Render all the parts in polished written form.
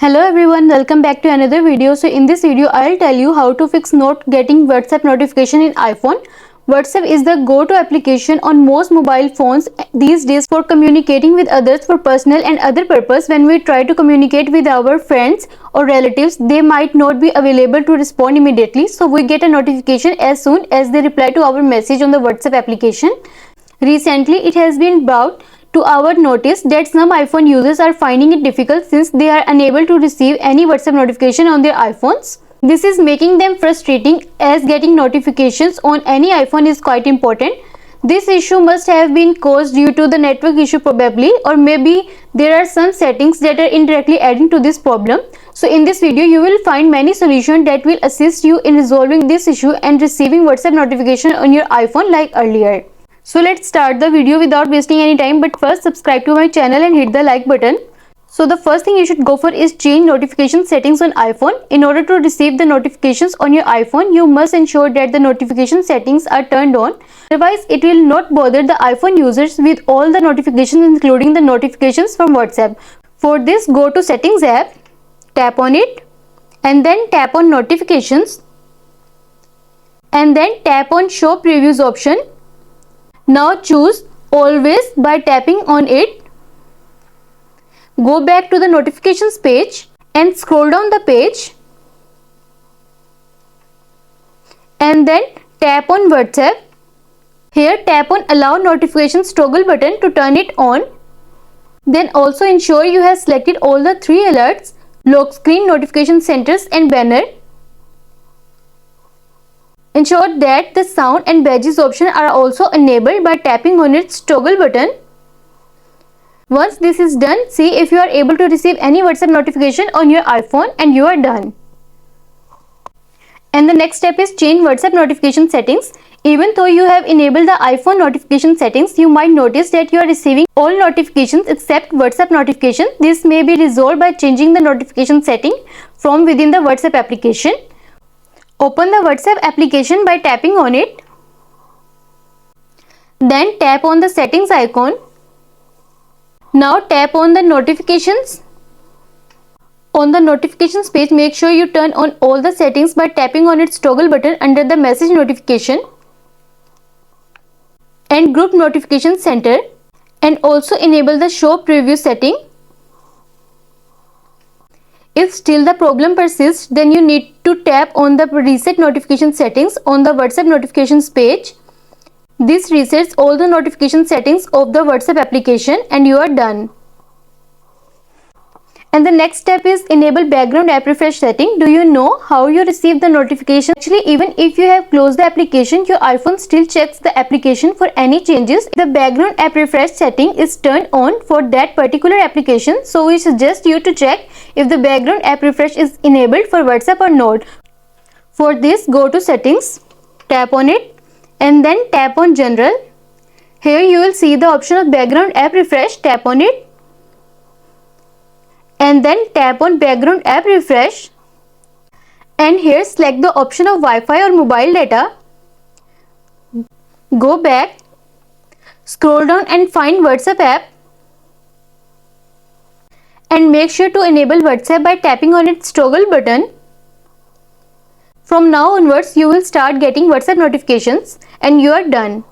Hello everyone, welcome back to another video. So in this video I'll tell you how to fix not getting WhatsApp notification in iPhone. WhatsApp is the go-to application on most mobile phones these days for communicating with others for personal and other purpose. When we try to communicate with our friends or relatives, they might not be available to respond immediately, so we get a notification as soon as they reply to our message on the WhatsApp application. Recently it has been brought to our notice that some iPhone users are finding it difficult since they are unable to receive any WhatsApp notification on their iPhones. This is making them frustrating as getting notifications on any iPhone is quite important. This issue must have been caused due to the network issue probably, or maybe there are some settings that are indirectly adding to this problem. So in this video you will find many solutions that will assist you in resolving this issue and receiving WhatsApp notification on your iPhone like earlier. So let's start the video without wasting any time, but first subscribe to my channel and hit the like button. So the first thing you should go for is change notification settings on iPhone. In order to receive the notifications on your iPhone, you must ensure that the notification settings are turned on. Otherwise, it will not bother the iPhone users with all the notifications including the notifications from WhatsApp. For this, go to Settings app, tap on it and then tap on Notifications and then tap on Show Previews option. Now choose Always by tapping on it. Go back to the notifications page and scroll down the page and then tap on WhatsApp. Here tap on Allow Notifications toggle button to turn it on. Then also ensure you have selected all the three alerts, lock screen, notification centers and banner. Ensure that the sound and badges option are also enabled by tapping on its toggle button. Once this is done, see if you are able to receive any WhatsApp notification on your iPhone and you are done. And the next step is change WhatsApp notification settings. Even though you have enabled the iPhone notification settings, you might notice that you are receiving all notifications except WhatsApp notification. This may be resolved by changing the notification setting from within the WhatsApp application. Open the WhatsApp application by tapping on it. Then tap on the settings icon. Now tap on the notifications. On the notifications page, make sure you turn on all the settings by tapping on its toggle button under the message notification and group notification center, and also enable the show preview setting. If still the problem persists, then you need to tap on the reset notification settings on the WhatsApp notifications page. This resets all the notification settings of the WhatsApp application and you are done. And the next step is enable background app refresh setting. Do you know how you receive the notification? Actually, even if you have closed the application, your iPhone still checks the application for any changes. The background app refresh setting is turned on for that particular application, so we suggest you to check if the background app refresh is enabled for WhatsApp or not. For this, go to Settings, tap on it and then tap on General. Here you will see the option of background app refresh. Tap on it and then tap on background app refresh, and here select the option of Wi-Fi or mobile data. Go back, scroll down and find WhatsApp app and make sure to enable WhatsApp by tapping on its toggle button. From now onwards you will start getting WhatsApp notifications and you are done.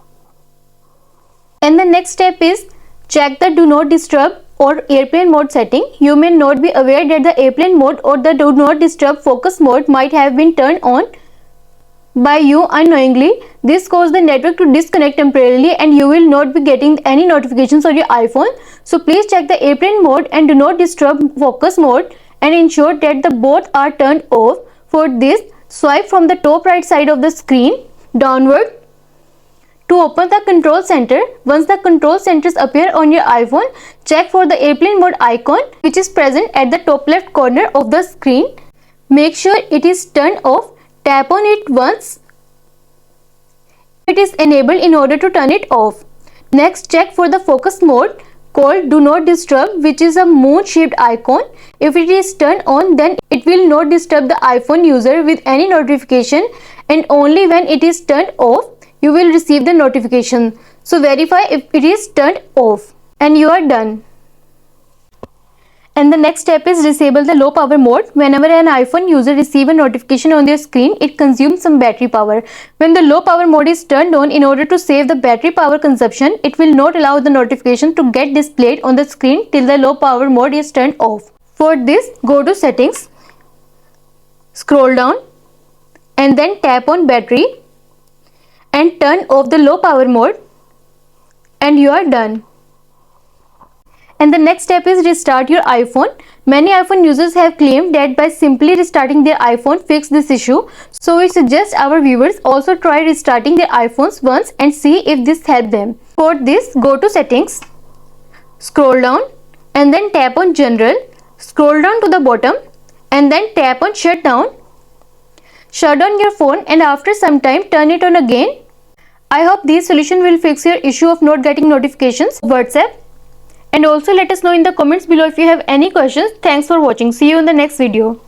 And the next step is check the Do Not Disturb or airplane mode setting. You may not be aware that the airplane mode or the Do Not Disturb focus mode might have been turned on by you unknowingly. This causes the network to disconnect temporarily and you will not be getting any notifications on your iPhone. So please check the airplane mode and Do Not Disturb focus mode and ensure that the both are turned off. For this, swipe from the top right side of the screen downward to open the control center. Once the control centers appear on your iPhone, check for the airplane mode icon which is present at the top left corner of the screen. Make sure it is turned off. Tap on it once. It is enabled in order to turn it off. Next, check for the focus mode called Do Not Disturb, which is a moon shaped icon. If it is turned on, then it will not disturb the iPhone user with any notification, and only when it is turned off you will receive the notification. So verify if it is turned off and you are done. And the next step is disable the low power mode. Whenever an iPhone user receives a notification on their screen, it consumes some battery power. When the low power mode is turned on, in order to save the battery power consumption, it will not allow the notification to get displayed on the screen till the low power mode is turned off. For this, go to settings, scroll down and then tap on battery and turn off the low power mode, and you are done. And the next step is restart your iPhone. Many iPhone users have claimed that by simply restarting their iPhone fix this issue. So we suggest our viewers also try restarting their iPhones once and see if this helps them. For this, go to settings, scroll down and then tap on general, scroll down to the bottom and then tap on shutdown. Shut down your phone and after some time turn it on again. I hope this solution will fix your issue of not getting notifications of WhatsApp. And also let us know in the comments below if you have any questions. Thanks for watching. See you in the next video.